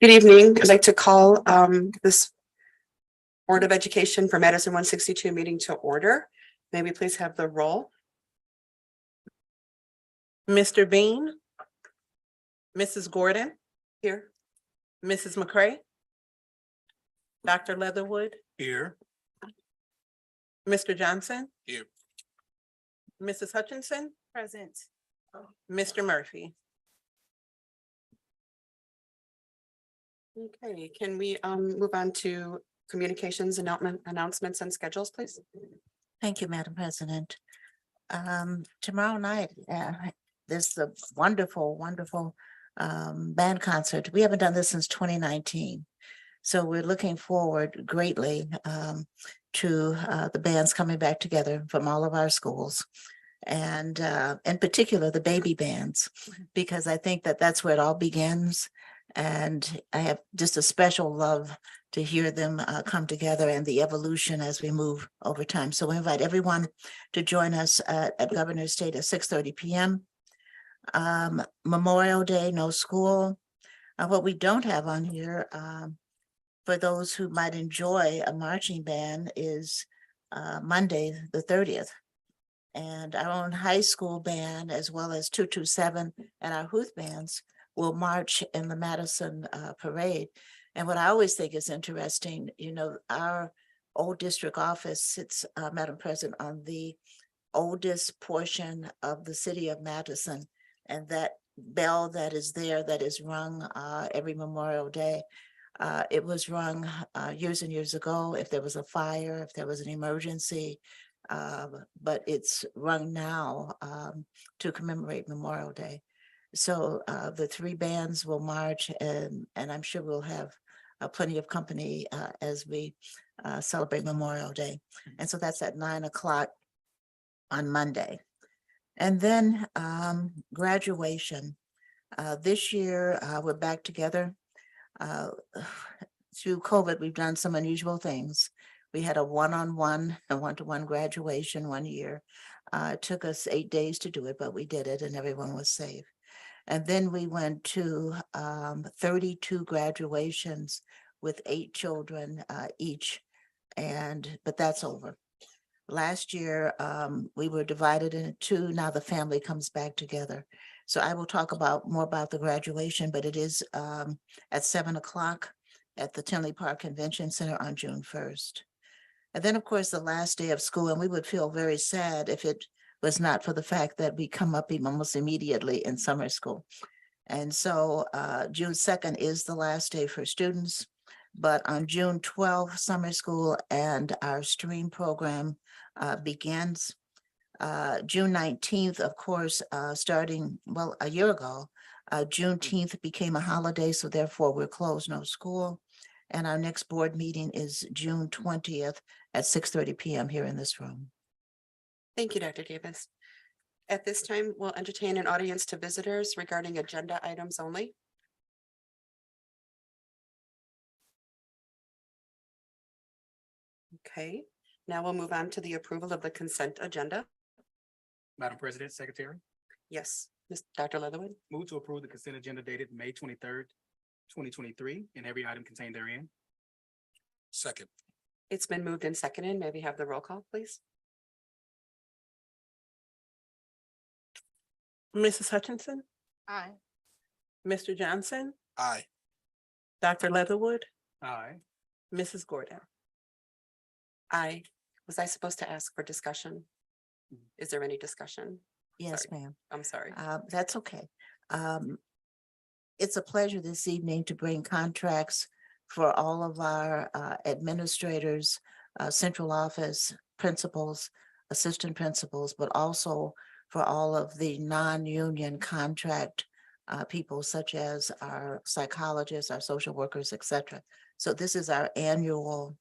Good evening. I'd like to call this Board of Education for Madison 162 meeting to order. May we please have the roll? Mr. Bean, Mrs. Gordon, Here. Mrs. McCray, Dr. Leatherwood, Here. Mr. Johnson. Here. Mrs. Hutchinson, Present. Mr. Murphy. Okay, can we move on to communications, announcements and schedules, please? Thank you, Madam President. Tomorrow night, there's a wonderful band concert. We haven't done this since 2019. So we're looking forward greatly to the bands coming back together from all of our schools. And in particular, the baby bands, because I think that that's where it all begins. And I have just a special love to hear them come together and the evolution as we move over time. So we invite everyone to join us at Governor's State at 6:30 p.m. Memorial Day, no school. What we don't have on here for those who might enjoy a marching band is Monday, the 30th. And our own high school band, as well as 227 and our Huth bands, will march in the Madison parade. And what I always think is interesting, you know, our old district office sits, Madam President, on the oldest portion of the city of Madison. And that bell that is there, that is rung every Memorial Day, it was rung years and years ago if there was a fire, if there was an emergency, but it's rung now to commemorate Memorial Day. So the three bands will march, and I'm sure we'll have plenty of company as we celebrate Memorial Day. And so that's at 9 o'clock on Monday. And then graduation. This year, we're back together. Through COVID, we've done some unusual things. We had a one-to-one graduation one year. It took us 8 days to do it, but we did it and everyone was safe. And then we went to 32 graduations with 8 children each, but that's over. Last year, we were divided into 2. Now the family comes back together. So I will talk more about the graduation, but it is at 7 o'clock at the Tinley Park Convention Center on June 1st. And then, of course, the last day of school, and we would feel very sad if it was not for the fact that we come up almost immediately in summer school. And so June 2nd is the last day for students, but on June 12th, summer school and our STREAM program begins. June 19th, of course, starting, a year ago, Juneteenth became a holiday, so therefore we're closed, no school. And our next board meeting is June 20th at 6:30 p.m. here in this room. Thank you, Dr. Davis. At this time, we'll entertain an audience to visitors regarding agenda items only. Okay, now we'll move on to the approval of the consent agenda. Madam President, Secretary, Yes, Dr. Leatherwood. move to approve the consent agenda dated May 23rd, 2023, and every item contained therein. Second. It's been moved and seconded. May we have the roll call, please? Mrs. Hutchinson, Aye. Mr. Johnson, Aye. Dr. Leatherwood, Aye. Mrs. Gordon. Aye. Was I supposed to ask for discussion? Is there any discussion? Yes, Sorry. ma'am. I'm sorry. That's okay. It's a pleasure this evening to bring contracts for all of our administrators, central office principals, assistant principals, but also for all of the non-union contract people, such as our psychologists, our social workers, etc. So this is our annual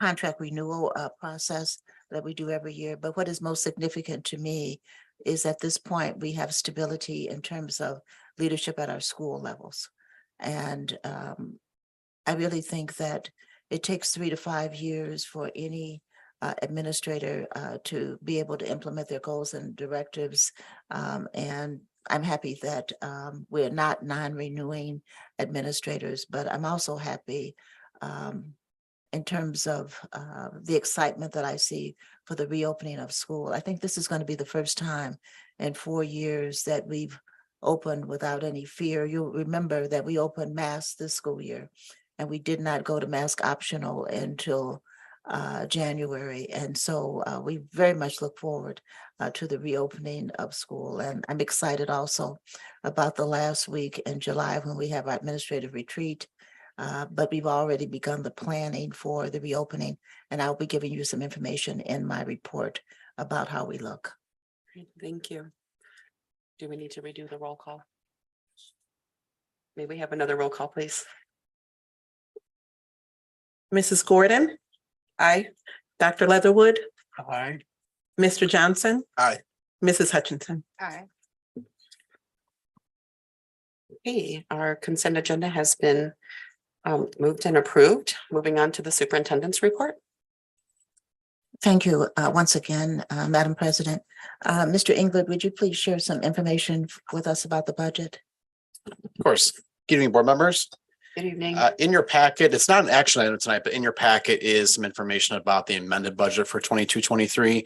contract renewal process that we do every year. But what is most significant to me is at this point, we have stability in terms of leadership at our school levels. And I really think that it takes 3 to 5 years for any administrator to be able to implement their goals and directives and I'm happy that we're not non-renewing administrators, but I'm also happy in terms of the excitement that I see for the reopening of school. I think this is going to be the first time in 4 years that we've opened without any fear. You'll remember that we opened mask this school year, and we did not go to mask optional until January. And so we very much look forward to the reopening of school. And I'm excited also about the last week in July when we have our administrative retreat. But we've already begun the planning for the reopening, and I'll be giving you some information in my report about how we look. Great, thank you. Do we need to redo the roll call? May we have another roll call, please? Mrs. Gordon, Aye. Dr. Leatherwood, Aye. Mr. Johnson. Aye. Mrs. Hutchinson. Aye. Okay, our consent agenda has been moved and approved. Moving on to the superintendent's report. Thank you once again, Madam President. Mr. England, would you please share some information with us about the budget? Of course. Good evening, board members. Good evening. In your packet, it's not an action item tonight, but in your packet is some information about the amended budget for 22-23.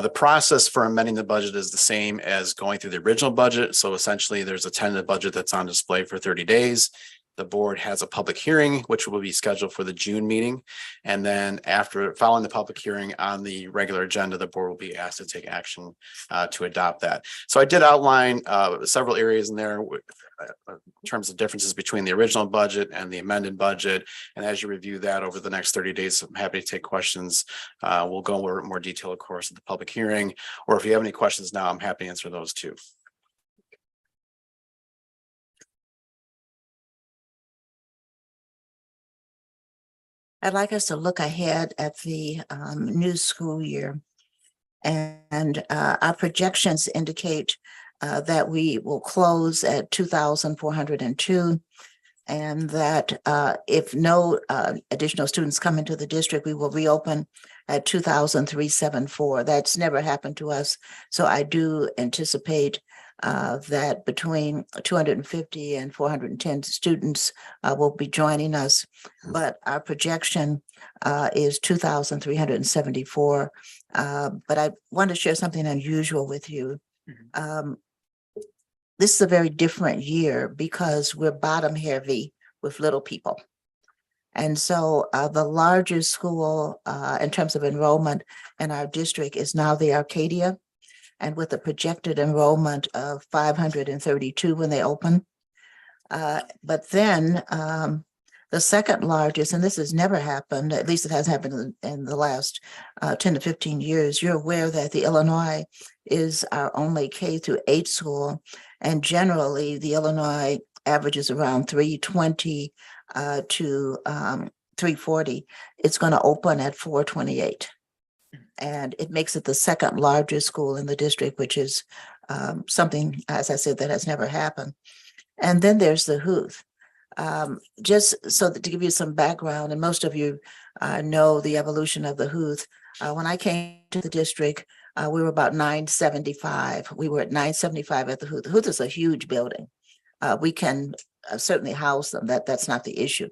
The process for amending the budget is the same as going through the original budget. So essentially, there's a tentative budget that's on display for 30 days. The board has a public hearing, which will be scheduled for the June meeting. And then following the public hearing on the regular agenda, the board will be asked to take action to adopt that. So I did outline several areas in there in terms of differences between the original budget and the amended budget. And as you review that over the next 30 days, I'm happy to take questions. We'll go over more detail, of course, at the public hearing, or if you have any questions now, I'm happy to answer those too. I'd like us to look ahead at the new school year. And our projections indicate that we will close at 2,402. And that if no additional students come into the district, we will reopen at 2,374. That's never happened to us. So I do anticipate that between 250 and 410 students will be joining us. But our projection is 2,374. But I want to share something unusual with you. This is a very different year because we're bottom heavy with little people. And so the largest school in terms of enrollment in our district is now the Arcadia, and with a projected enrollment of 532 when they open. But then the second largest, and this has never happened, at least it hasn't happened in the last 10 to 15 years, you're aware that the Illinois is our only K-8 school. And generally, the Illinois averages around 320 to 340. It's going to open at 428. And it makes it the second largest school in the district, which is something, as I said, that has never happened. And then there's the Huth. Just so that to give you some background, and most of you know the evolution of the Huth. When I came to the district, we were about 975. We were at 975 at the Huth. The Huth is a huge building. We can certainly house them. That's not the issue.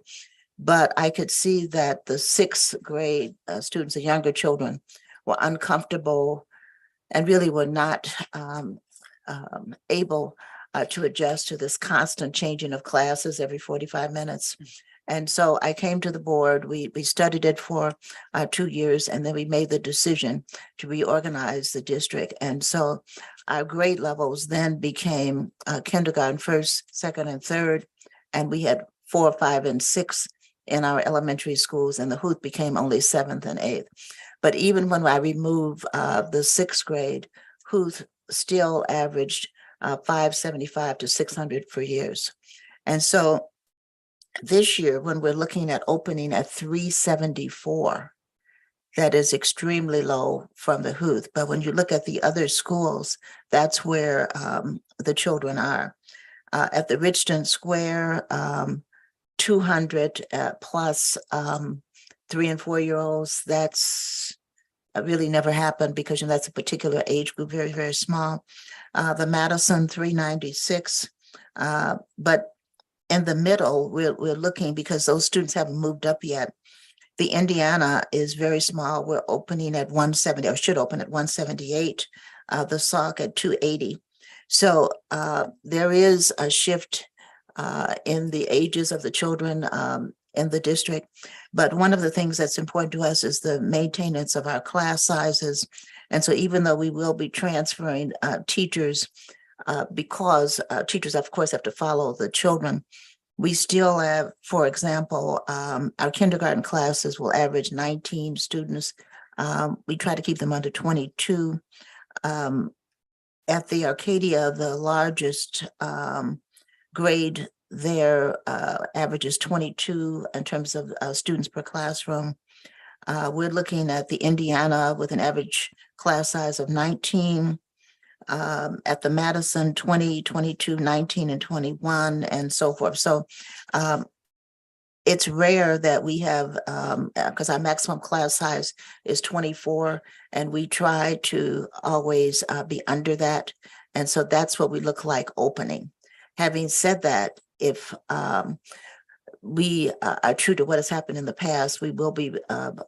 But I could see that the sixth grade students, the younger children, were uncomfortable and really were not able to adjust to this constant changing of classes every 45 minutes. And so I came to the board, we studied it for 2 years, and then we made the decision to reorganize the district. And so our grade levels then became kindergarten, first, second, and third, and we had 4, 5, and 6 in our elementary schools, and the Huth became only 7th and 8th. But even when I remove the 6th grade, Huth still averaged 575 to 600 for years. And so this year, when we're looking at opening at 374, that is extremely low from the Huth. But when you look at the other schools, that's where the children are. At the Richton Square, 200 plus 3 and 4 year olds, that's really never happened because that's a particular age group, very, very small. the Madison 396. But in the middle, we're looking because those students haven't moved up yet. The Indiana is very small. We're opening at 170, or should open at 178, the Sauk at 280. So there is a shift in the ages of the children in the district. But one of the things that's important to us is the maintenance of our class sizes. And so even though we will be transferring teachers, because teachers, of course, have to follow the children, we still have, for example, our kindergarten classes will average 19 students. We try to keep them under 22. At the Arcadia, the largest grade there averages 22 in terms of students per classroom. We're looking at the Indiana with an average class size of 19. At the Madison, 20, 22, 19, and 21, and so forth. So it's rare that we have, because our maximum class size is 24, and we try to always be under that. And so that's what we look like opening. Having said that, if we are true to what has happened in the past, we will be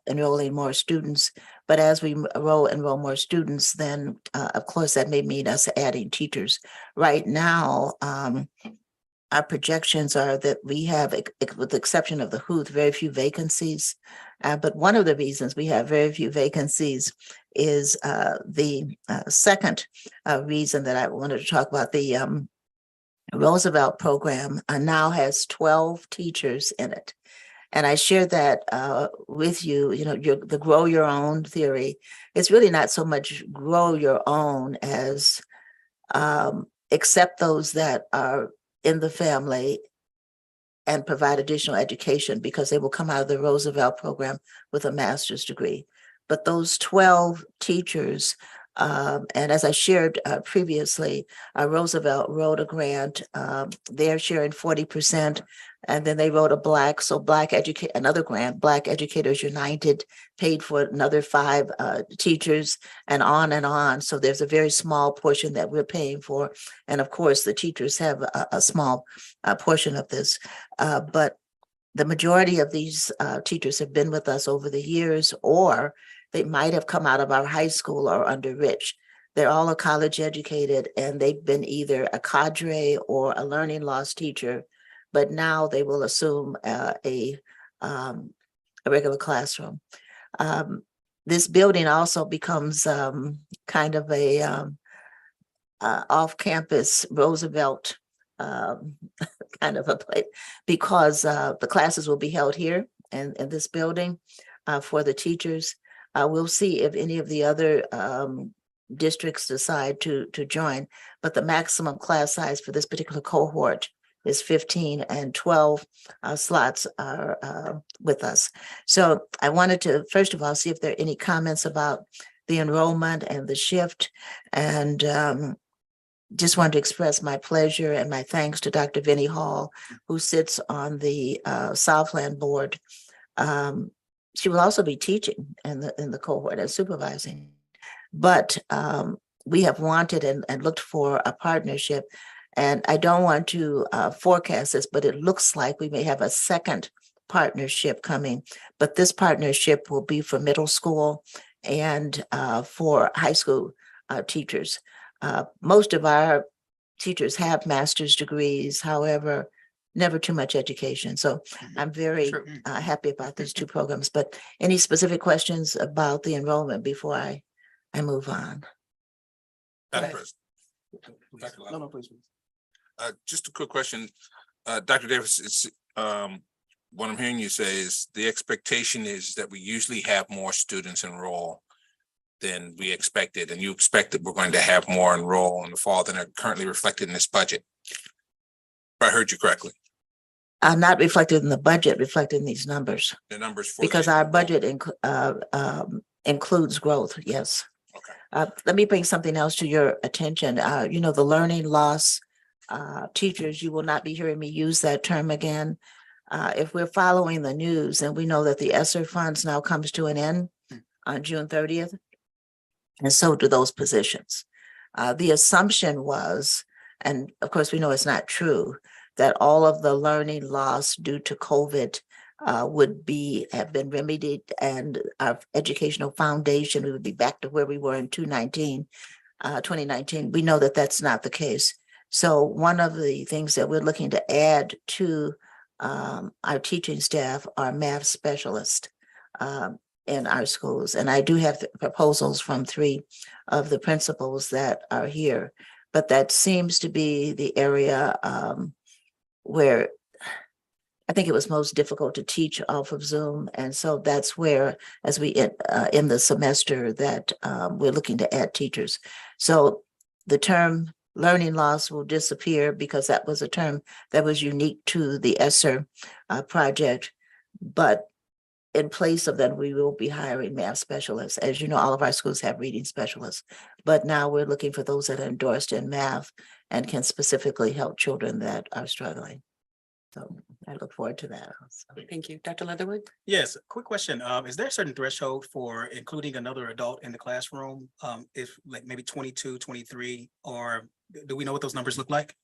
enrolling more students. But as we enroll more students, then of course that may mean us adding teachers. Right now, our projections are that we have, with the exception of the Huth, very few vacancies. But one of the reasons we have very few vacancies is the second reason that I wanted to talk about. The Roosevelt program now has 12 teachers in it. And I shared that with you, the grow your own theory. It's really not so much grow your own as accept those that are in the family and provide additional education, because they will come out of the Roosevelt program with a master's degree. But those 12 teachers, and as I shared previously, Roosevelt wrote a grant. They're sharing 40%, and then they wrote another grant. Black Educators United paid for another 5 teachers, and on and on. So there's a very small portion that we're paying for, and of course the teachers have a small portion of this. But the majority of these teachers have been with us over the years, or they might have come out of our high school or under Rich. They're all college educated, and they've been either a cadre or a learning loss teacher, but now they will assume a regular classroom. This building also becomes kind of a off-campus Roosevelt kind of a place, because the classes will be held here in this building for the teachers. We'll see if any of the other districts decide to join, but the maximum class size for this particular cohort is 15, and 12 slots are with us. So I wanted to, first of all, see if there are any comments about the enrollment and the shift, and just wanted to express my pleasure and my thanks to Dr. Vinnie Hall, who sits on the Southland board. She will also be teaching in the cohort and supervising. But we have wanted and looked for a partnership. And I don't want to forecast this, but it looks like we may have a second partnership coming. But this partnership will be for middle school and for high school teachers. Most of our teachers have master's degrees, however, never too much education. So I'm very happy about these 2 programs. But any specific questions about the enrollment before I move on? Madam President. No, please. Just a quick question. Dr. Davis, it's what I'm hearing you say is the expectation is that we usually have more students enroll than we expected, and you expect that we're going to have more enroll in the fall than are currently reflected in this budget. If I heard you correctly. Not reflected in the budget, reflected in these numbers, The numbers for because the our enroll- budget includes growth. Yes. Okay. Let me bring something else to your attention. The learning loss teachers, you will not be hearing me use that term again. If we're following the news, and we know that the ESSER funds now comes to an end on June 30th, and so do those positions. The assumption was, and of course, we know it's not true, that all of the learning loss due to COVID would have been remedied, and our educational foundation, we would be back to where we were in 2019. We know that that's not the case. So one of the things that we're looking to add to our teaching staff are math specialists in our schools. And I do have proposals from 3 of the principals that are here, but that seems to be the area where I think it was most difficult to teach off of Zoom. And so that's where, as we in the semester, that we're looking to add teachers. So the term learning loss will disappear because that was a term that was unique to the ESSER project. But in place of that, we will be hiring math specialists. As you know, all of our schools have reading specialists, but now we're looking for those that are endorsed in math and can specifically help children that are struggling. So I look forward to that. Also. Thank you. Dr. Leatherwood? Yes, quick question. Is there a certain threshold for including another adult in the classroom? If like maybe 22, 23, or do we know what those numbers look like?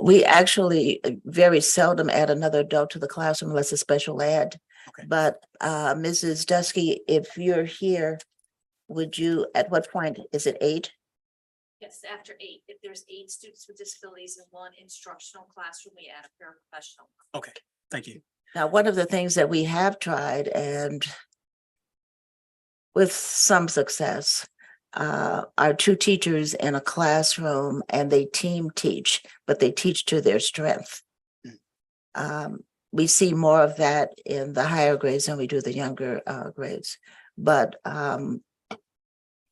We actually very seldom add another adult to the classroom unless it's special ed. Okay. But Mrs. Dusky, if you're here, would you, at what point, is it 8? Yes, after 8, if there's 8 students with disabilities in one instructional classroom, we add a paraprofessional. Okay, thank you. Now, one of the things that we have tried, and with some success, are 2 teachers in a classroom, and they team teach, but they teach to their strength. We see more of that in the higher grades than we do the younger grades, but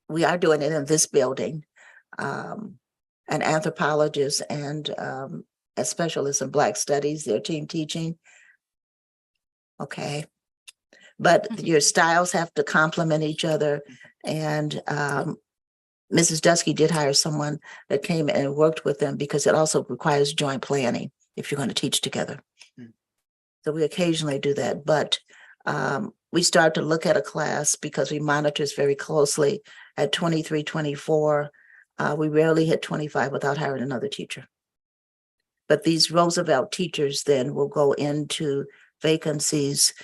we are doing it in this building. An anthropologist and a specialist in Black studies, their team teaching. Okay. But your styles have to complement each other. And Mrs. Dusky did hire someone that came and worked with them because it also requires joint planning if you're going to teach together. So we occasionally do that, but we start to look at a class because we monitor this very closely at 23, 24. We rarely hit 25 without hiring another teacher. But these Roosevelt teachers then will go into vacancies,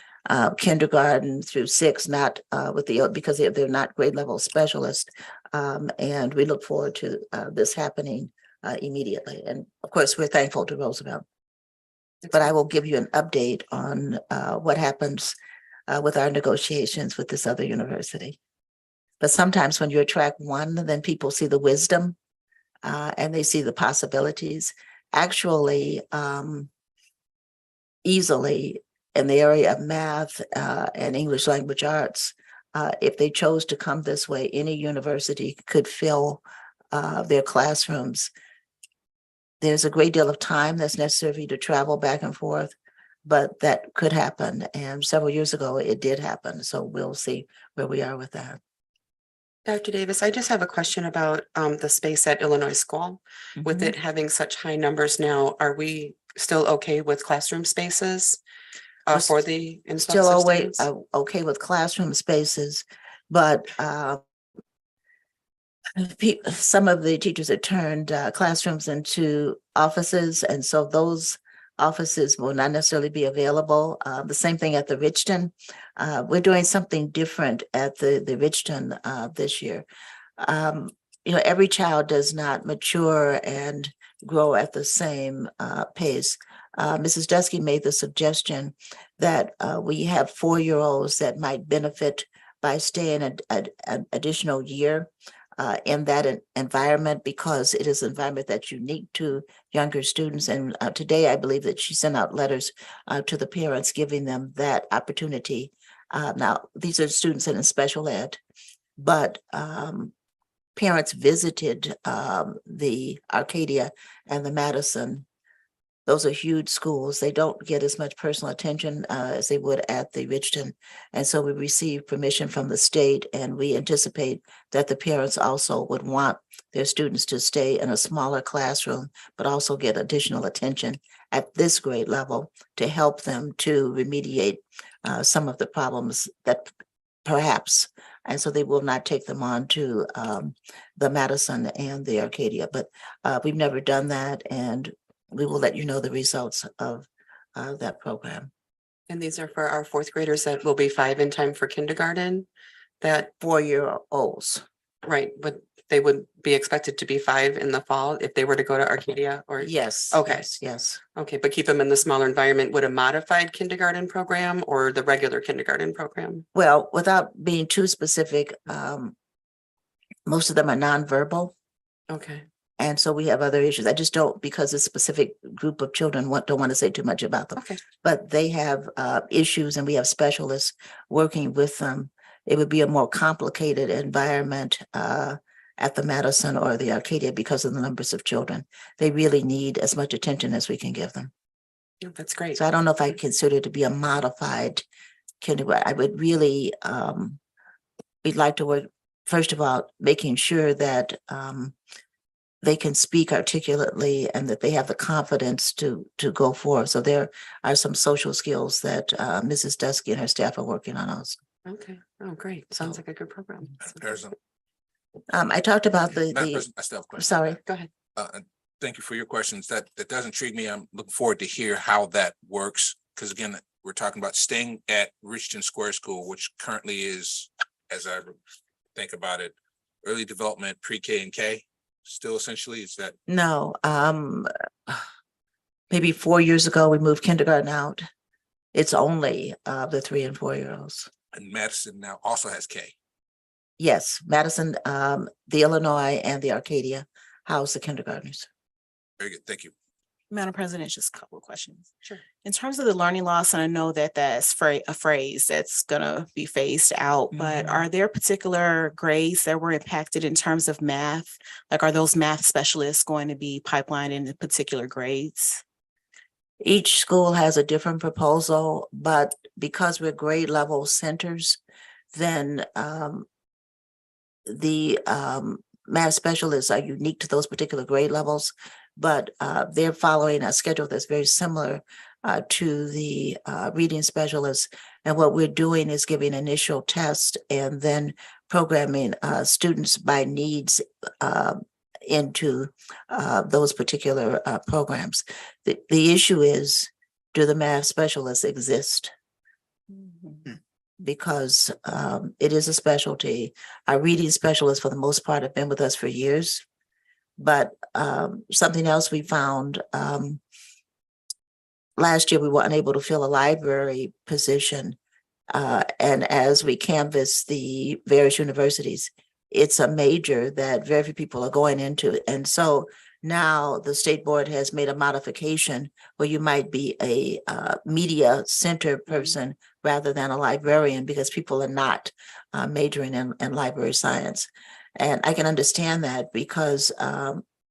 kindergarten through 6, not with the, because they're not grade level specialists. And we look forward to this happening immediately. And of course, we're thankful to Roosevelt. But I will give you an update on what happens with our negotiations with this other university. But sometimes when you attract one, then people see the wisdom and they see the possibilities. Actually, easily in the area of math and English language arts, if they chose to come this way, any university could fill their classrooms. There's a great deal of time that's necessary for you to travel back and forth, but that could happen. And several years ago, it did happen. So we'll see where we are with that. Dr. Davis, I just have a question about the space at Illinois School. With it having such high numbers now, are we still okay with classroom spaces for the influx Still of always students? okay with classroom spaces, but some of the teachers had turned classrooms into offices, and so those offices will not necessarily be available. The same thing at the Richton. We're doing something different at the Richton this year. Every child does not mature and grow at the same pace. Mrs. Dusky made the suggestion that we have 4-year-olds that might benefit by staying an additional year in that environment, because it is an environment that's unique to younger students. And today, I believe that she sent out letters to the parents giving them that opportunity. Now, these are students in special ed, but parents visited the Arcadia and the Madison. Those are huge schools. They don't get as much personal attention as they would at the Richton. And so we received permission from the state, and we anticipate that the parents also would want their students to stay in a smaller classroom, but also get additional attention at this grade level to help them to remediate some of the problems that perhaps. And so they will not take them on to the Madison and the Arcadia, but we've never done that, and we will let you know the results of that program. And these are for our fourth graders that will be 5 in time for kindergarten. That, 4-year-olds. right, but they would be expected to be 5 in the fall if they were to go to Arcadia or? Yes. Okay. Yes. Okay, but keep them in the smaller environment. Would a modified kindergarten program or the regular kindergarten program? Well, without being too specific, most of them are nonverbal. Okay, And so we have other issues. I just don't, because a specific group of children don't want to say too much about them. okay, But they have issues, and we have specialists working with them. It would be a more complicated environment at the Madison or the Arcadia because of the numbers of children. They really need as much attention as we can give them. Yeah, that's great. So I don't know if I consider it to be a modified kindergarten. I would really, we'd like to work, first of all, making sure that they can speak articulately and that they have the confidence to go forward. So there are some social skills that Mrs. Dusky and her staff are working on also. Okay, oh, great. Sounds like a good program. There's a- I talked about Madam the, President, I still have a question. sorry, Go ahead. And thank you for your questions. That does intrigue me. I'm looking forward to hear how that works. Because again, we're talking about staying at Richardson Square School, which currently is, as I think about it, early development, pre-K and K. Still essentially, is that no, maybe 4 years ago, we moved kindergarten out. It's only the 3 and 4-year-olds. and Madison now also has K. Yes, Madison, the Illinois and the Arcadia house the kindergartners. Very good. Thank you. Madam President, just a couple of questions. Sure. In terms of the learning loss, and I know that that's a phrase that's gonna be phased out, but are there particular grades that were impacted in terms of math? Like, are those math specialists going to be pipelined into particular grades? Each school has a different proposal, but because we're grade level centers, then the math specialists are unique to those particular grade levels, but they're following a schedule that's very similar to the reading specialists. And what we're doing is giving initial tests and then programming students by needs into those particular programs. The issue is, do the math specialists exist? Because it is a specialty. Our reading specialists, for the most part, have been with us for years. But something else we found, last year we were unable to fill a library position. And as we canvass the various universities, it's a major that very few people are going into. And so now the state board has made a modification where you might be a media center person rather than a librarian, because people are not majoring in library science. And I can understand that because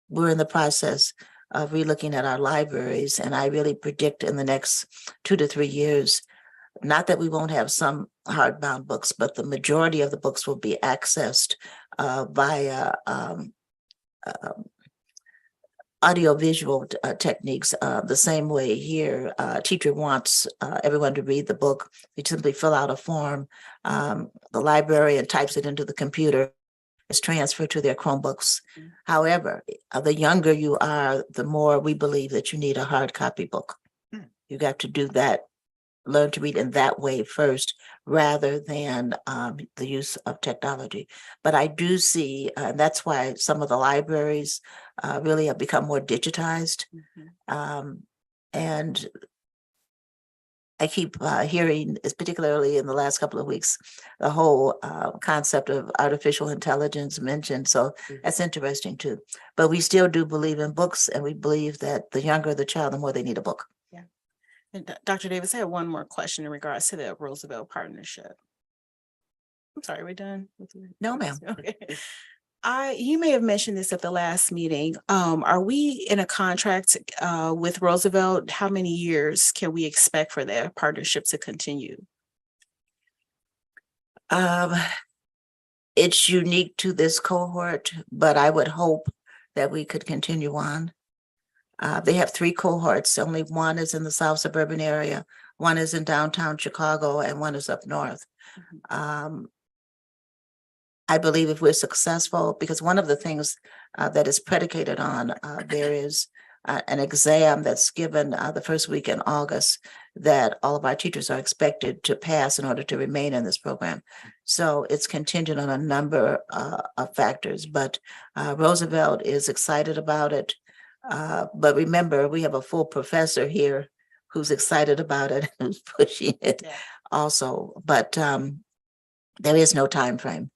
we're in the process of relooking at our libraries. And I really predict in the next 2 to 3 years, not that we won't have some hardbound books, but the majority of the books will be accessed via audiovisual techniques. The same way here, a teacher wants everyone to read the book. They simply fill out a form. The librarian types it into the computer. It's transferred to their Chromebooks. However, the younger you are, the more we believe that you need a hard copy book. You got to do that, learn to read in that way first, rather than the use of technology. But I do see, and that's why some of the libraries really have become more digitized. And I keep hearing, particularly in the last couple of weeks, the whole concept of artificial intelligence mentioned. So that's interesting too. But we still do believe in books, and we believe that the younger the child, the more they need a book. And Dr. Davis, I have one more question in regards to the Roosevelt partnership. I'm sorry, we're done? No, ma'am. Okay. You may have mentioned this at the last meeting. Are we in a contract with Roosevelt? How many years can we expect for their partnership to continue? It's unique to this cohort, but I would hope that we could continue on. They have 3 cohorts. Only one is in the South suburban area, one is in downtown Chicago, and one is up north. I believe if we're successful, because one of the things that is predicated on, there is an exam that's given the first week in August that all of our teachers are expected to pass in order to remain in this program. So it's contingent on a number of factors, but Roosevelt is excited about it. But remember, we have a full professor here who's excited about it, who's pushing it also, but there is no time frame.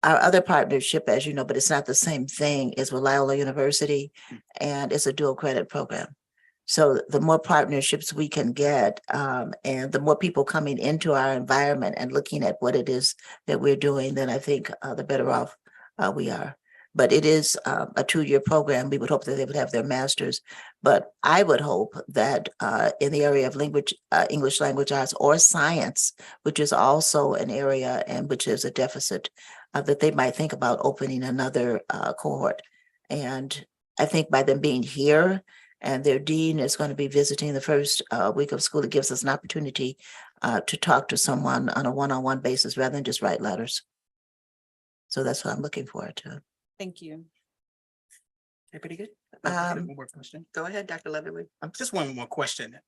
Our other partnership, as you know, but it's not the same thing, is with Loyola University, and it's a dual credit program. So the more partnerships we can get, and the more people coming into our environment and looking at what it is that we're doing, then I think the better off we are. But it is a 2-year program. We would hope that they would have their masters. But I would hope that in the area of language, English language arts or science, which is also an area and which is a deficit, that they might think about opening another cohort. And I think by them being here and their dean is going to be visiting the first week of school, it gives us an opportunity to talk to someone on a one-on-one basis rather than just write letters. So that's what I'm looking forward to. Thank you. Everybody good? One more question. Go ahead, Dr. Leatherwood. Just one more question.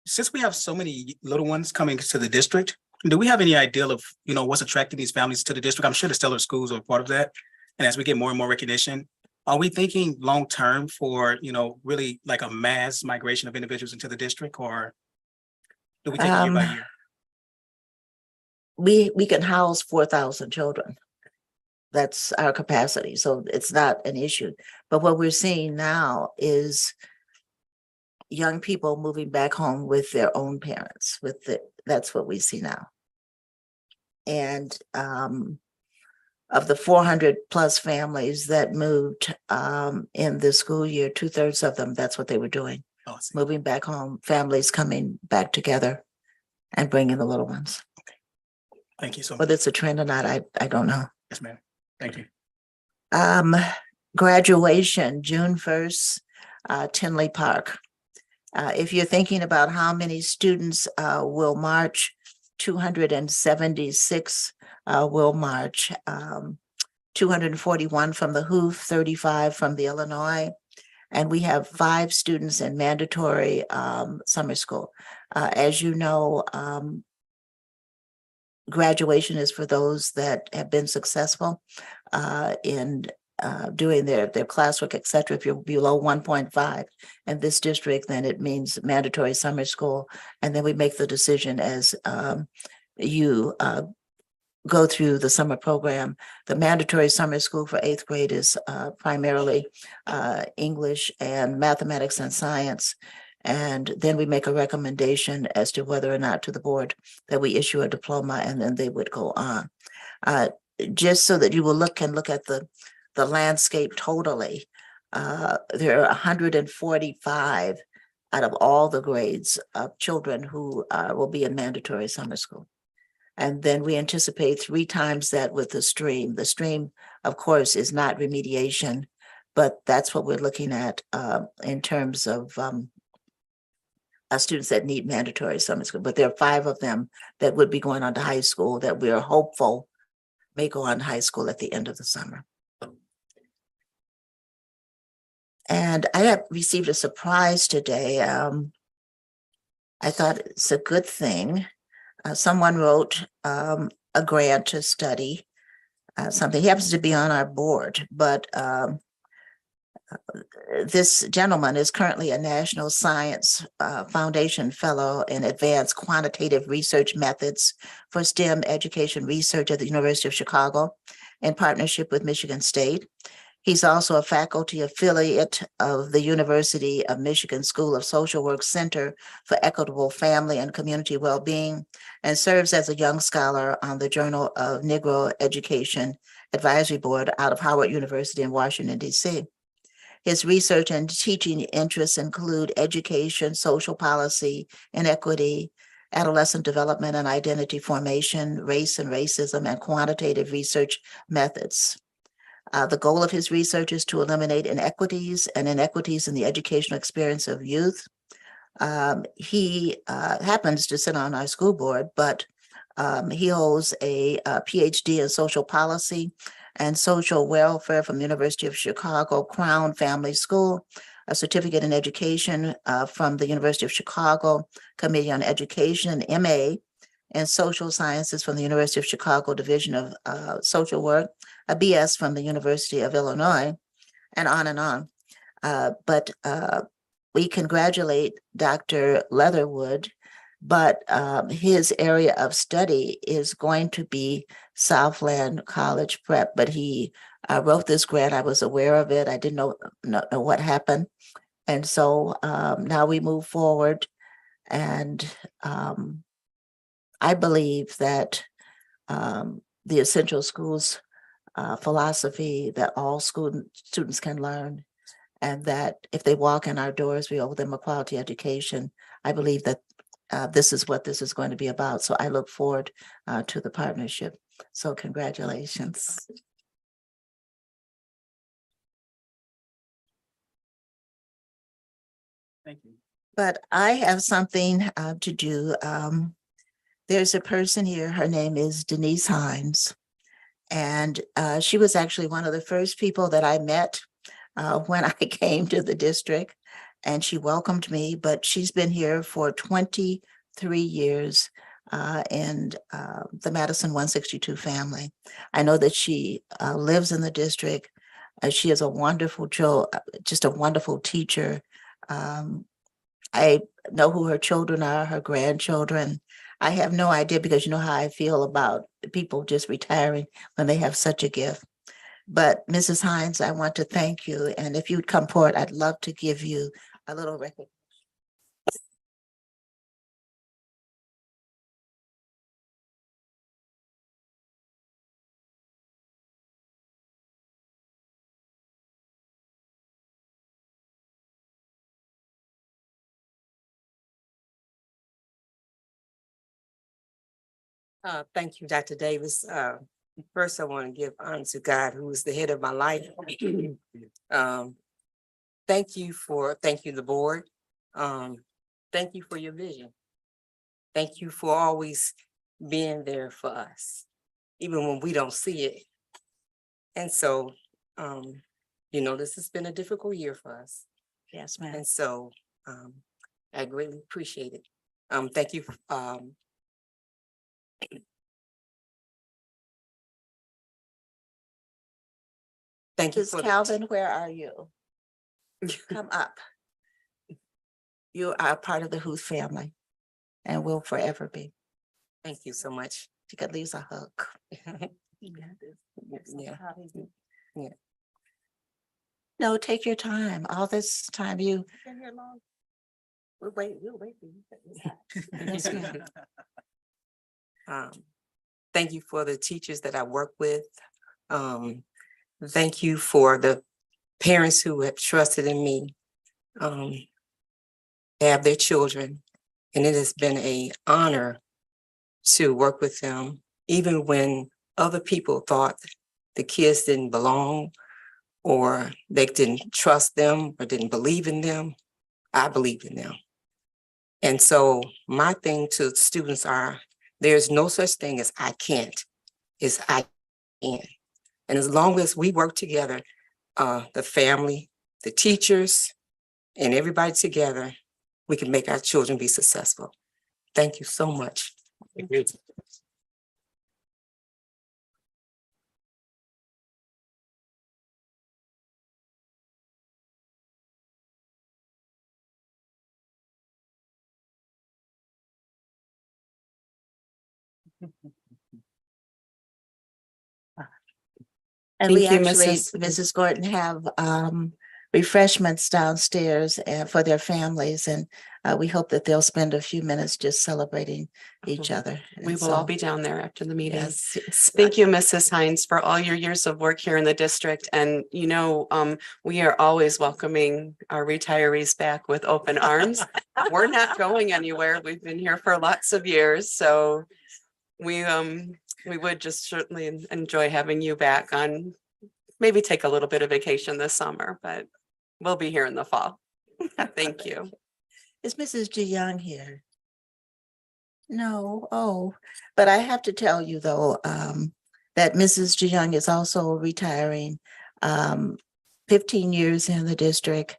Since we have so many little ones coming to the district, do we have any idea of, what's attracting these families to the district? I'm sure the Stellar schools are part of that. And as we get more and more recognition, are we thinking long-term for, really like a mass migration of individuals into the district, or do we take it year by year? We can house 4,000 children. That's our capacity. So it's not an issue. But what we're seeing now is young people moving back home with their own parents. That's what we see now. And of the 400 plus families that moved in the school year, 2/3 of them, that's what they were doing. Oh, I see. Moving back home, families coming back together and bringing the little ones. Thank you so much. Whether it's a trend or not, I don't know. Yes, ma'am. Thank you. Graduation, June 1st, Tinley Park. If you're thinking about how many students will march, 276 will march, 241 from the Hoof, 35 from the Illinois, and we have 5 students in mandatory summer school. As you know, graduation is for those that have been successful in doing their classwork, et cetera. If you're below 1.5 in this district, then it means mandatory summer school. And then we make the decision as you go through the summer program. The mandatory summer school for 8th grade is primarily English and mathematics and science. And then we make a recommendation as to whether or not to the board that we issue a diploma, and then they would go on. Just so that you will look at the landscape totally, there are 145 out of all the grades of children who will be in mandatory summer school. And then we anticipate 3 times that with the stream. The stream, of course, is not remediation, but that's what we're looking at in terms of students that need mandatory summer school. But there are 5 of them that would be going on to high school that we are hopeful may go on to high school at the end of the summer. And I have received a surprise today. I thought it's a good thing. Someone wrote a grant to study something. He happens to be on our board, but this gentleman is currently a National Science Foundation Fellow in Advanced Quantitative Research Methods for STEM Education Research at the University of Chicago in partnership with Michigan State. He's also a faculty affiliate of the University of Michigan School of Social Work Center for Equitable Family and Community Wellbeing, and serves as a young scholar on the Journal of Negro Education Advisory Board out of Howard University in Washington, D.C. His research and teaching interests include education, social policy, inequity, adolescent development and identity formation, race and racism, and quantitative research methods. The goal of his research is to eliminate inequities in the educational experience of youth, He happens to sit on our school board, but he holds a PhD in social policy and social welfare from the University of Chicago Crown Family School, a certificate in education from the University of Chicago Committee on Education, an MA in social sciences from the University of Chicago Division of Social Work, a BS from the University of Illinois, and on and on. But we congratulate Dr. Leatherwood, but his area of study is going to be Southland College Prep. But he wrote this grant. I was aware of it. I didn't know what happened. And so now we move forward. And I believe that the Essential Schools philosophy that all students can learn, and that if they walk in our doors, we owe them a quality education. I believe that this is what this is going to be about. So I look forward to the partnership. So congratulations. Thank you. But I have something to do. There's a person here, her name is Denise Hines. And she was actually one of the first people that I met when I came to the district, and she welcomed me, but she's been here for 23 years in the Madison 162 family. I know that she lives in the district. She is a wonderful, just a wonderful teacher. I know who her children are, her grandchildren. I have no idea, because you know how I feel about people just retiring when they have such a gift. But Mrs. Hines, I want to thank you. And if you'd come forward, I'd love to give you a little record. Thank you, Dr. Davis. First, I want to give honor to God, who is the head of my life. Thank you, the board. Thank you for your vision. Thank you for always being there for us, even when we don't see it. And so, this has been a difficult year for us. Yes, ma'am. And so, I greatly appreciate it. Thank you. Thank you. Mrs. Calvin, where are you? Come up. You are part of the Huth family and will forever be. Thank you so much. You could leave a hug. Yeah. Yeah. No, take your time. All this time you. We'll wait for you. Yes, ma'am. Thank you for the teachers that I work with. Thank you for the parents who have trusted in me, have their children. And it has been an honor to work with them, even when other people thought the kids didn't belong, or they didn't trust them or didn't believe in them. I believed in them. And so my thing to students are, there's no such thing as I can't, it's I can. And as long as we work together, the family, the teachers, and everybody together, we can make our children be successful. Thank you so much. Thank you. And we Thank you, actually, Mrs. Mrs. Gordon, have refreshments downstairs and for their families. And we hope that they'll spend a few minutes just celebrating each other. We And will all so, be down there after the meeting. yes, yes. Thank you, Mrs. Hines, for all your years of work here in the district. And we are always welcoming our retirees back with open arms. We're not going anywhere. We've been here for lots of years. So we would just certainly enjoy having you back on, maybe take a little bit of vacation this summer, but we'll be here in the fall. Thank you. Is Mrs. DeYoung here? No, oh, but I have to tell you though, that Mrs. DeYoung is also retiring. 15 years in the district.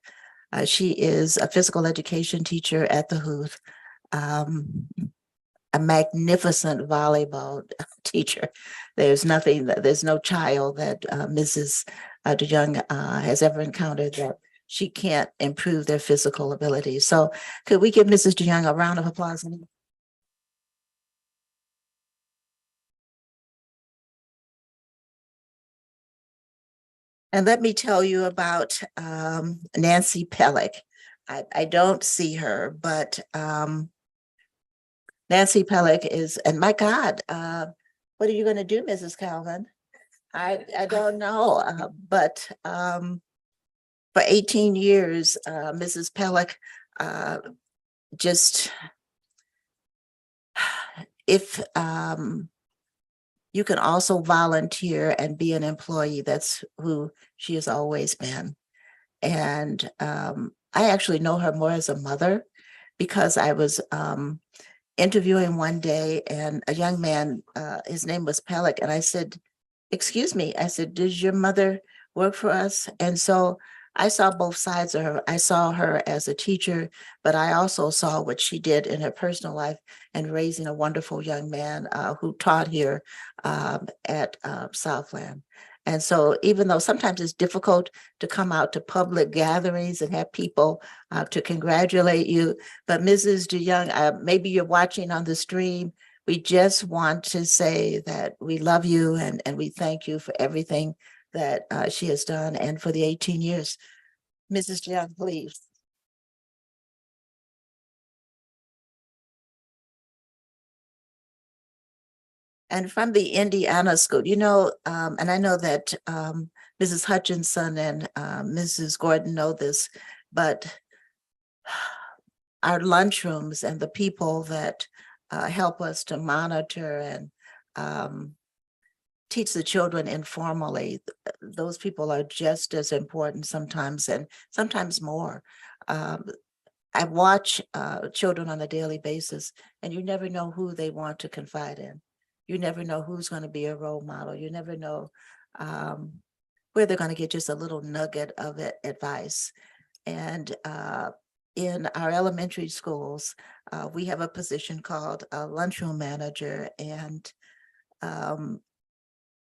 She is a physical education teacher at the Huth. A magnificent volleyball teacher. There's no child that Mrs. DeYoung has ever encountered that she can't improve their physical abilities. So could we give Mrs. DeYoung a round of applause? And let me tell you about Nancy Pellick. I don't see her, but Nancy Pellick is, and my God, what are you going to do, Mrs. Calvin? I don't know, but for 18 years, Mrs. Pellick just, if you can also volunteer and be an employee, that's who she has always been. And I actually know her more as a mother because I was interviewing one day and a young man, his name was Pellick, and I said, excuse me, I said, does your mother work for us? And so I saw both sides of her. I saw her as a teacher, but I also saw what she did in her personal life and raising a wonderful young man who taught here at Southland. And so even though sometimes it's difficult to come out to public gatherings and have people to congratulate you, but Mrs. DeYoung, maybe you're watching on the stream, we just want to say that we love you and we thank you for everything that she has done and for the 18 years. Mrs. DeYoung, please. And from the Indiana school, you know, and I know that Mrs. Hutchinson and Mrs. Gordon know this, but our lunchrooms and the people that help us to monitor and teach the children informally, those people are just as important sometimes and sometimes more. I watch children on a daily basis and you never know who they want to confide in. You never know who's going to be a role model. You never know where they're going to get just a little nugget of advice. And in our elementary schools, we have a position called a lunchroom manager. And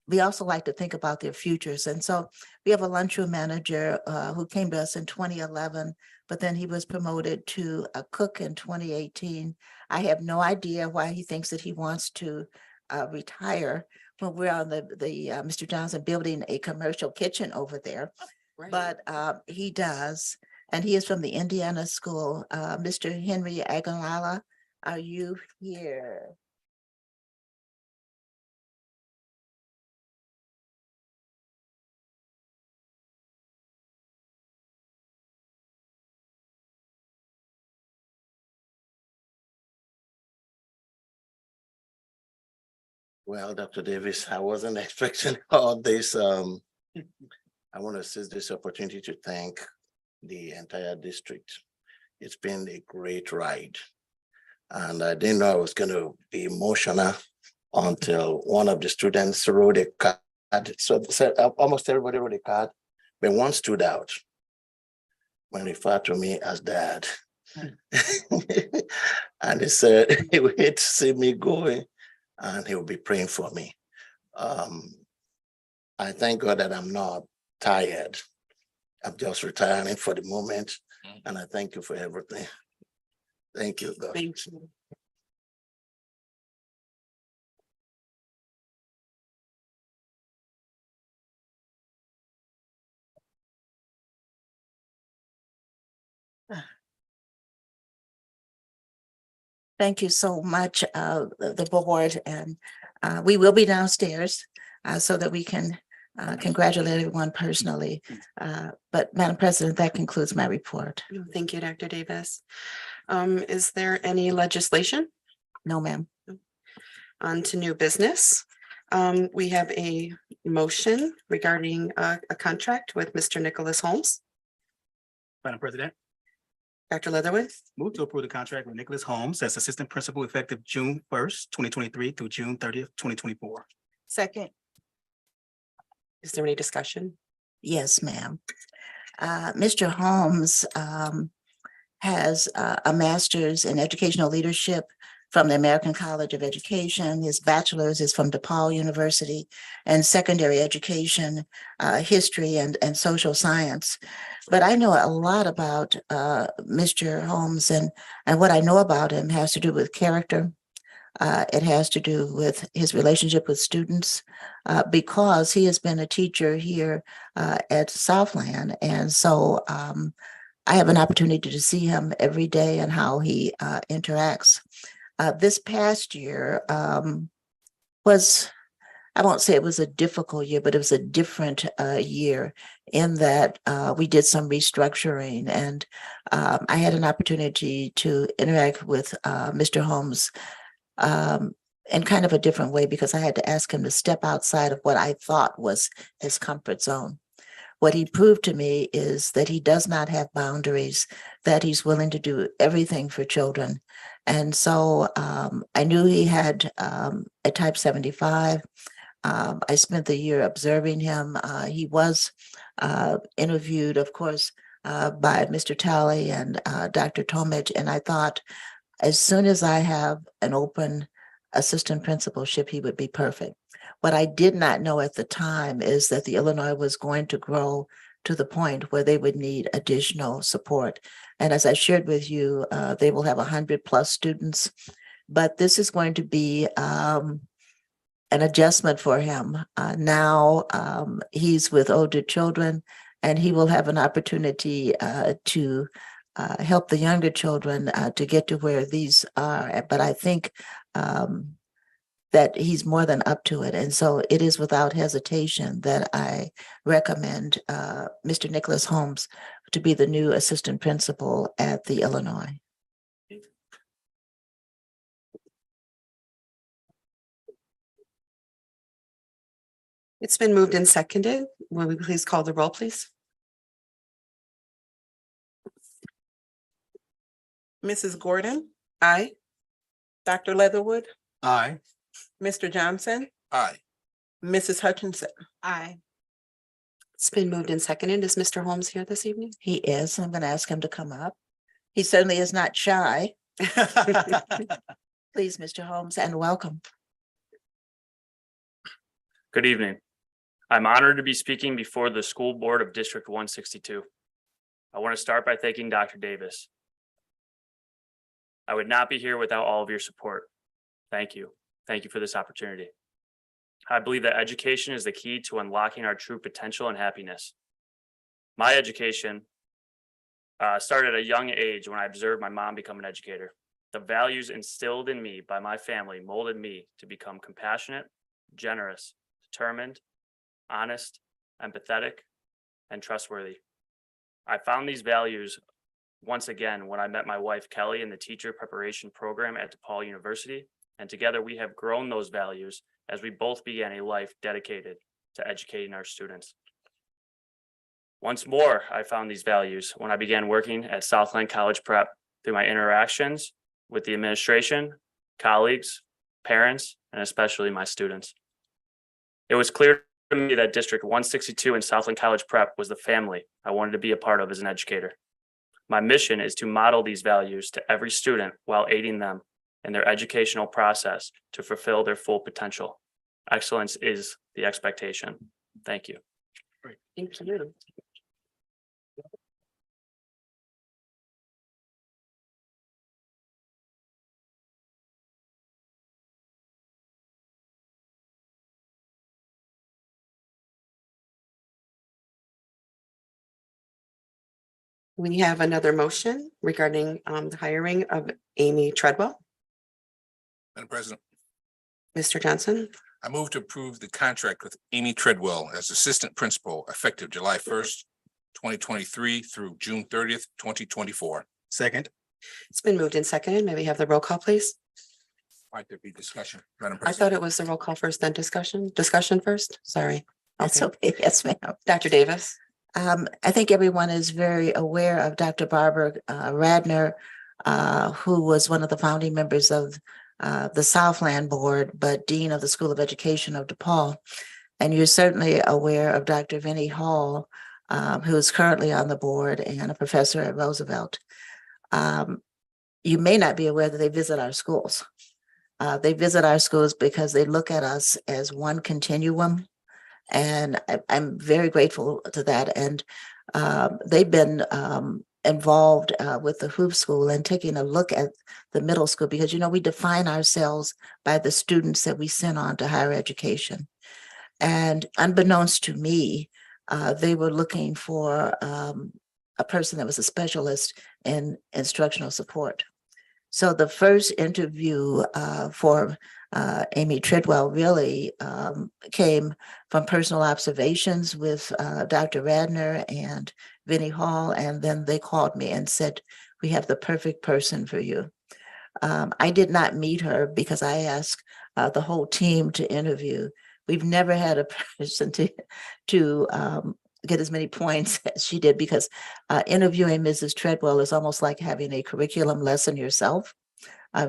we also like to think about their futures. And so we have a lunchroom manager who came to us in 2011, but then he was promoted to a cook in 2018. I have no idea why he thinks that he wants to retire when we're on the Mr. Johnson building a commercial kitchen over there. Right. But he does, and he is from the Indiana school. Mr. Henry Aguilala, are you here? Well, Dr. Davis, I wasn't expecting all this. I want to seize this opportunity to thank the entire district. It's been a great ride. And I didn't know I was going to be emotional until one of the students wrote a card. So almost everybody wrote a card, but one stood out when referred to me as dad. And he said, he would hate to see me going. And he will be praying for me. I thank God that I'm not tired. I'm just retiring for the moment. And I thank you for everything. Thank you, God. Thank you. Thank you so much, the board, and we will be downstairs so that we can congratulate everyone personally. But Madam President, that concludes my report. Thank you, Dr. Davis. Is there any legislation? No, ma'am. On to new business. We have a motion regarding a contract with Mr. Nicholas Holmes. Madam President, Dr. Leatherwood, Move to approve the contract with Nicholas Holmes as assistant principal effective June 1st, 2023 through June 30th, 2024. Second. is there any discussion? Yes, ma'am. Mr. Holmes has a master's in educational leadership from the American College of Education. His bachelor's is from DePaul University, and secondary education, history and social science. But I know a lot about Mr. Holmes, and what I know about him has to do with character. It has to do with his relationship with students, because he has been a teacher here at Southland. And so I have an opportunity to see him every day and how he interacts. This past year was, I won't say it was a difficult year, but it was a different year in that we did some restructuring, and I had an opportunity to interact with Mr. Holmes in kind of a different way, because I had to ask him to step outside of what I thought was his comfort zone. What he proved to me is that he does not have boundaries, that he's willing to do everything for children. And so I knew he had a type 75. I spent the year observing him. He was interviewed, of course, by Mr. Talley and Dr. Tomich. And I thought, as soon as I have an open assistant principalship, he would be perfect. What I did not know at the time is that the Illinois was going to grow to the point where they would need additional support. And as I shared with you, they will have 100+ students, but this is going to be an adjustment for him. Now he's with older children, and he will have an opportunity to help the younger children to get to where these are. But I think that he's more than up to it. And so it is without hesitation that I recommend Mr. Nicholas Holmes to be the new assistant principal at the Illinois. It's been moved and seconded. Will we please call the roll, please? Mrs. Gordon, Aye. Dr. Leatherwood, Aye. Mr. Johnson, Aye. Mrs. Hutchinson. Aye. It's been moved and seconded. Is Mr. Holmes here this evening? He is. I'm going to ask him to come up. He certainly is not shy. Please, Mr. Holmes, and welcome. Good evening. I'm honored to be speaking before the School Board of District 162. I want to start by thanking Dr. Davis. I would not be here without all of your support. Thank you. Thank you for this opportunity. I believe that education is the key to unlocking our true potential and happiness. My education started at a young age when I observed my mom become an educator. The values instilled in me by my family molded me to become compassionate, generous, determined, honest, empathetic, and trustworthy. I found these values once again when I met my wife Kelly in the teacher preparation program at DePaul University, and together we have grown those values as we both began a life dedicated to educating our students. Once more, I found these values when I began working at Southland College Prep through my interactions with the administration, colleagues, parents, and especially my students. It was clear to me that District 162 and Southland College Prep was the family I wanted to be a part of as an educator. My mission is to model these values to every student while aiding them in their educational process to fulfill their full potential. Excellence is the expectation. Thank you. Thank you. We have another motion regarding the hiring of Amy Treadwell. Madam President, Mr. Johnson, I move to approve the contract with Amy Treadwell as assistant principal effective July 1st, 2023 through June 30th, 2024. Second. it's been moved and seconded. May we have the roll call, please? Might there be discussion, Madam I President? thought it was the roll call first, then discussion. Discussion first. Sorry. That's Okay. okay. Yes, ma'am. Dr. Davis, I think everyone is very aware of Dr. Barbara Radner, who was one of the founding members of the Southland Board, but Dean of the School of Education of DePaul. And you're certainly aware of Dr. Vinnie Hall, who is currently on the board and a professor at Roosevelt. You may not be aware that they visit our schools. They visit our schools because they look at us as one continuum. And I'm very grateful to that. And they've been involved with the Hoop School and taking a look at the middle school because, you know, we define ourselves by the students that we send on to higher education. And unbeknownst to me, they were looking for a person that was a specialist in instructional support. So the first interview for Amy Treadwell really came from personal observations with Dr. Radner and Vinnie Hall, and then they called me and said, "We have the perfect person for you." I did not meet her because I asked the whole team to interview. We've never had a person to get as many points as she did because interviewing Mrs. Treadwell is almost like having a curriculum lesson yourself.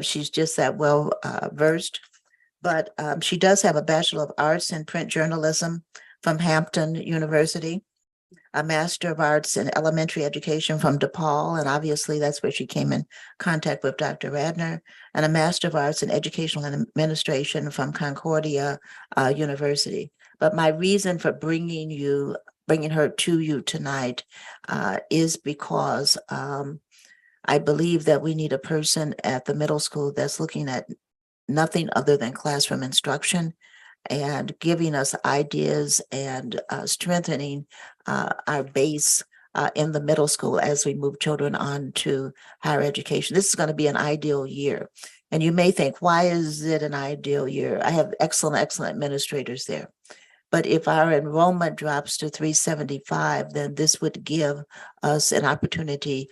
She's just that well versed, but she does have a Bachelor of Arts in Print Journalism from Hampton University, a Master of Arts in Elementary Education from DePaul, and obviously that's where she came in contact with Dr. Radner, and a Master of Arts in Educational Administration from Concordia University. But my reason for bringing her to you tonight is because I believe that we need a person at the middle school that's looking at nothing other than classroom instruction and giving us ideas and strengthening our base in the middle school as we move children on to higher education. This is going to be an ideal year. And you may think, why is it an ideal year? I have excellent administrators there. But if our enrollment drops to 375, then this would give us an opportunity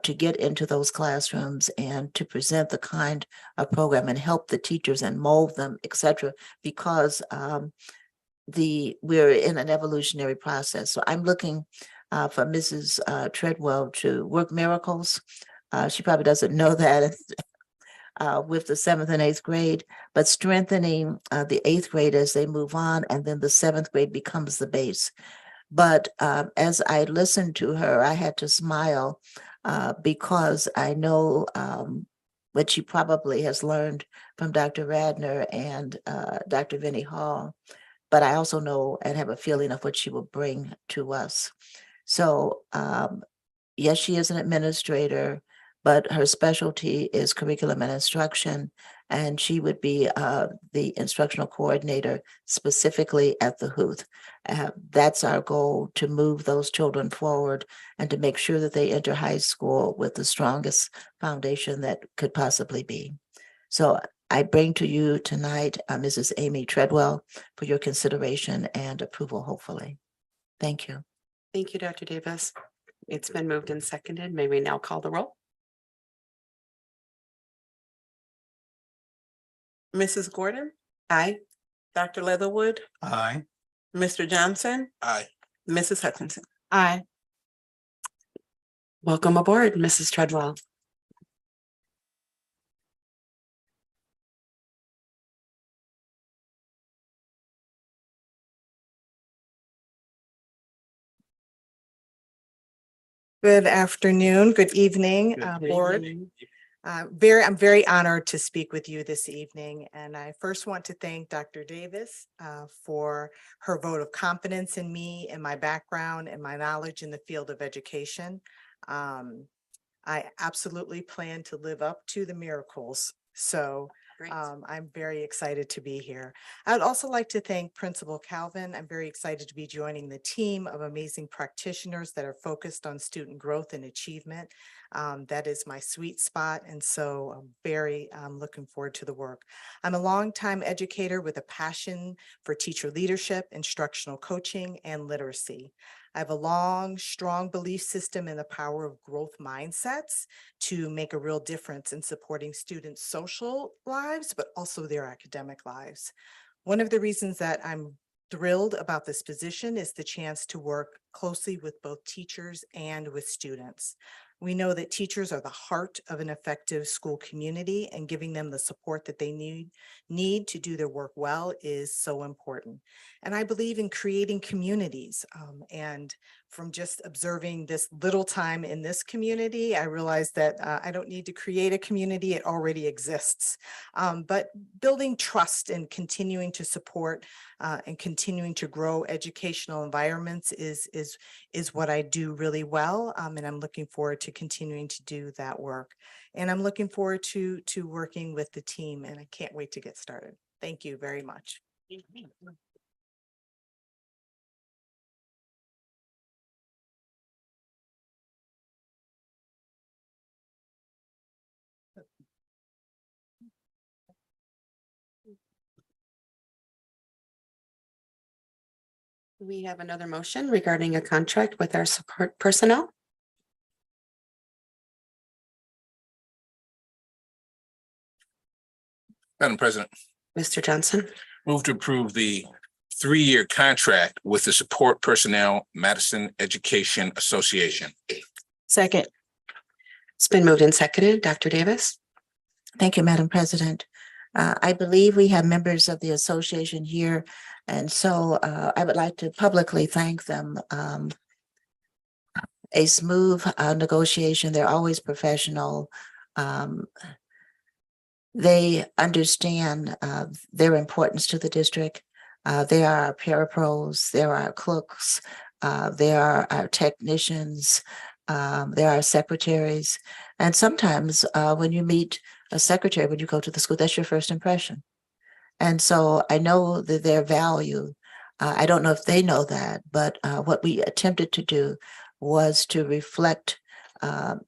to get into those classrooms and to present the kind of program and help the teachers and mold them, et cetera, because we're in an evolutionary process. So I'm looking for Mrs. Treadwell to work miracles. She probably doesn't know that. With the 7th and 8th grade, but strengthening the 8th grade as they move on, and then the 7th grade becomes the base. But as I listened to her, I had to smile because I know what she probably has learned from Dr. Radner and Dr. Vinnie Hall, but I also know and have a feeling of what she will bring to us. So yes, she is an administrator, but her specialty is curriculum and instruction, and she would be the instructional coordinator specifically at the Huth. That's our goal, to move those children forward and to make sure that they enter high school with the strongest foundation that could possibly be. So I bring to you tonight Mrs. Amy Treadwell for your consideration and approval, hopefully. Thank you. Thank you, Dr. Davis. It's been moved and seconded. May we now call the roll? Mrs. Gordon, Aye. Dr. Leatherwood, Aye. Mr. Johnson, Aye. Mrs. Hutchinson. Aye. Welcome aboard, Mrs. Treadwell. Good afternoon, good evening, Good board. evening. I'm very honored to speak with you this evening. And I first want to thank Dr. Davis for her vote of confidence in me and my background and my knowledge in the field of education. I absolutely plan to live up to the miracles. So Great. I'm very excited to be here. I'd also like to thank Principal Calvin. I'm very excited to be joining the team of amazing practitioners that are focused on student growth and achievement. That is my sweet spot. And so I'm very looking forward to the work. I'm a longtime educator with a passion for teacher leadership, instructional coaching, and literacy. I have a long, strong belief system in the power of growth mindsets to make a real difference in supporting students' social lives, but also their academic lives. One of the reasons that I'm thrilled about this position is the chance to work closely with both teachers and with students. We know that teachers are the heart of an effective school community, and giving them the support that they need to do their work well is so important. And I believe in creating communities. And from just observing this little time in this community, I realized that I don't need to create a community, it already exists. But building trust and continuing to support and continuing to grow educational environments is what I do really well. And I'm looking forward to continuing to do that work. And I'm looking forward to working with the team, and I can't wait to get started. Thank you very much. We have another motion regarding a contract with our support personnel. Madam President, Mr. Johnson, move to approve the 3-year contract with the Support Personnel Madison Education Association. Second. it's been moved and seconded. Dr. Davis? Thank you, Madam President. I believe we have members of the association here, and so I would like to publicly thank them. A smooth negotiation. They're always professional. They understand their importance to the district. They are our parapros, they are our clerks, they are our technicians, they are our secretaries. And sometimes when you meet a secretary, when you go to the school, that's your first impression. And so I know that their value, I don't know if they know that, but what we attempted to do was to reflect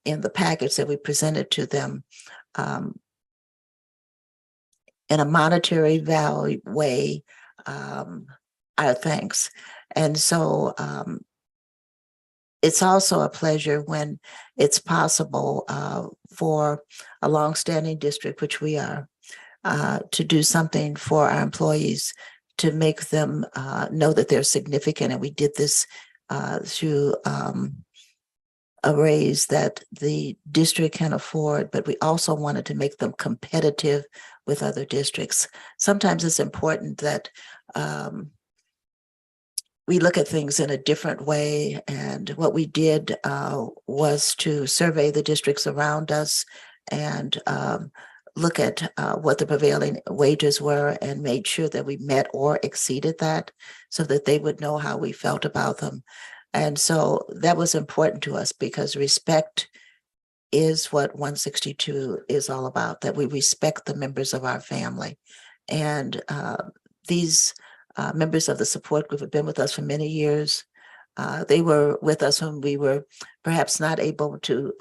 in the package that we presented to them in a monetary value way, our thanks. And so it's also a pleasure when it's possible for a longstanding district, which we are, to do something for our employees to make them know that they're significant. And we did this through a raise that the district can afford, but we also wanted to make them competitive with other districts. Sometimes it's important that we look at things in a different way. And what we did was to survey the districts around us and look at what the prevailing wages were and made sure that we met or exceeded that so that they would know how we felt about them. And so that was important to us because respect is what 162 is all about, that we respect the members of our family. And these members of the support group have been with us for many years. They were with us when we were perhaps not able to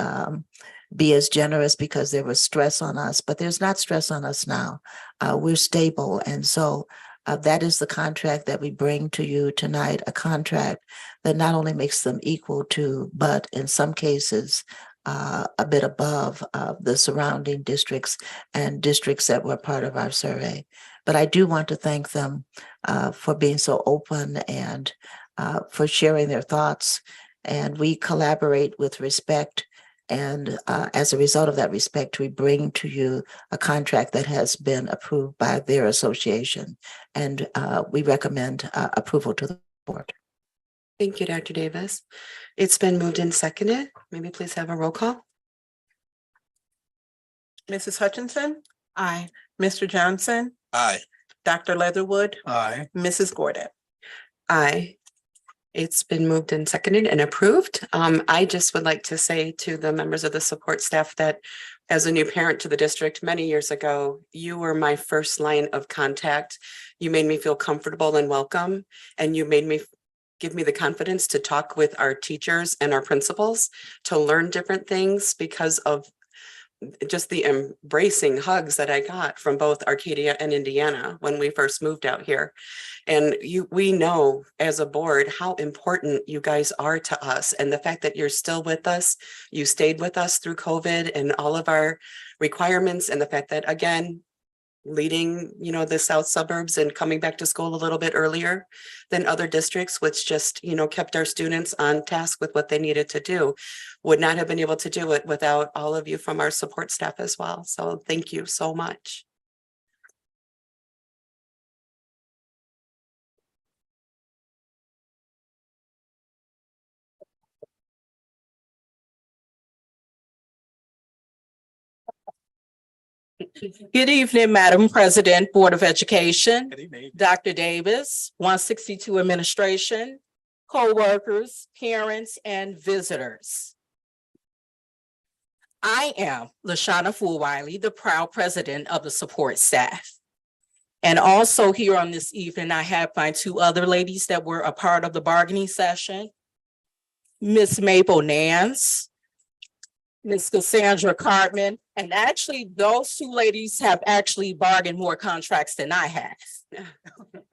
be as generous because there was stress on us, but there's not stress on us now. We're stable. And so that is the contract that we bring to you tonight, a contract that not only makes them equal to, but in some cases, a bit above the surrounding districts and districts that were part of our survey. But I do want to thank them for being so open and for sharing their thoughts. And we collaborate with respect. And as a result of that respect, we bring to you a contract that has been approved by their association. And we recommend approval to the board. Thank you, Dr. Davis. It's been moved and seconded. Maybe please have a roll call. Mrs. Hutchinson, Aye. Mr. Johnson, Aye. Dr. Leatherwood, Aye. Mrs. Gordon. Aye. It's been moved and seconded and approved. I just would like to say to the members of the support staff that as a new parent to the district many years ago, you were my first line of contact. You made me feel comfortable and welcome, and you made me give me the confidence to talk with our teachers and our principals to learn different things because of just the embracing hugs that I got from both Arcadia and Indiana when we first moved out here. And we know as a board how important you guys are to us, and the fact that you're still with us, you stayed with us through COVID and all of our requirements, and the fact that, again, leading, the south suburbs and coming back to school a little bit earlier than other districts, which just, kept our students on task with what they needed to do. Would not have been able to do it without all of you from our support staff as well. So thank you so much. Good evening, Madam President, Board of Education, Good evening. Dr. Davis, 162 Administration, co-workers, parents, and visitors. I am LaShawna Fulwiley, the proud president of the support staff. And also here on this evening, I have my two other ladies that were a part of the bargaining session. Miss Mabel Nance, Ms. Cassandra Cartman, and actually those two ladies have actually bargained more contracts than I have.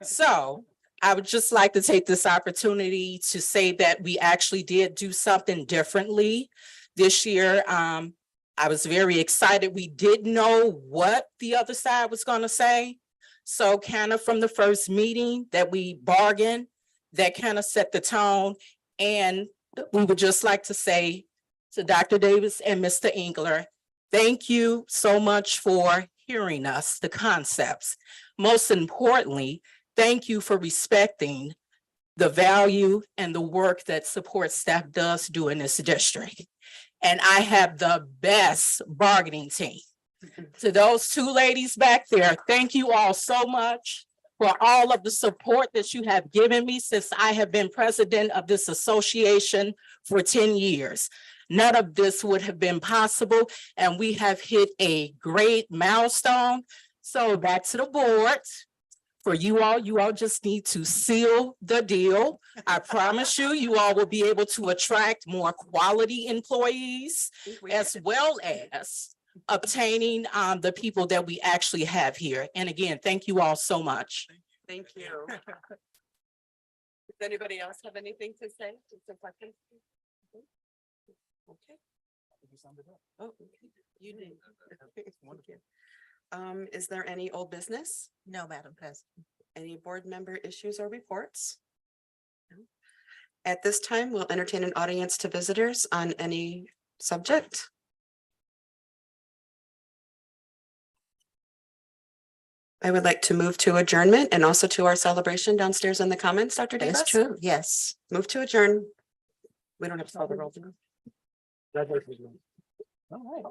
So I would just like to take this opportunity to say that we actually did do something differently this year. I was very excited. We did know what the other side was going to say. So kind of from the first meeting that we bargained, that kind of set the tone. And we would just like to say to Dr. Davis and Mr. Engler, thank you so much for hearing us, the concepts. Most importantly, thank you for respecting the value and the work that support staff does do in this district. And I have the best bargaining team. To those two ladies back there, thank you all so much for all of the support that you have given me since I have been president of this association for 10 years. None of this would have been possible, and we have hit a great milestone. So back to the board. For you all just need to seal the deal. I promise you, you all will be able to attract more quality employees as well as obtaining the people that we actually have here. And again, thank you all so much. Thank you. Does anybody else have anything to say? Just a question? Okay. Oh, okay. You did. Is there any old business? No, Madam President. Any board member issues or reports? No. At this time, we'll entertain an audience to visitors on any subject. I would like to move to adjournment and also to our celebration downstairs in the Commons, Dr. Davis. That's true, yes. Move to adjourn. We don't have to call the roll. All right.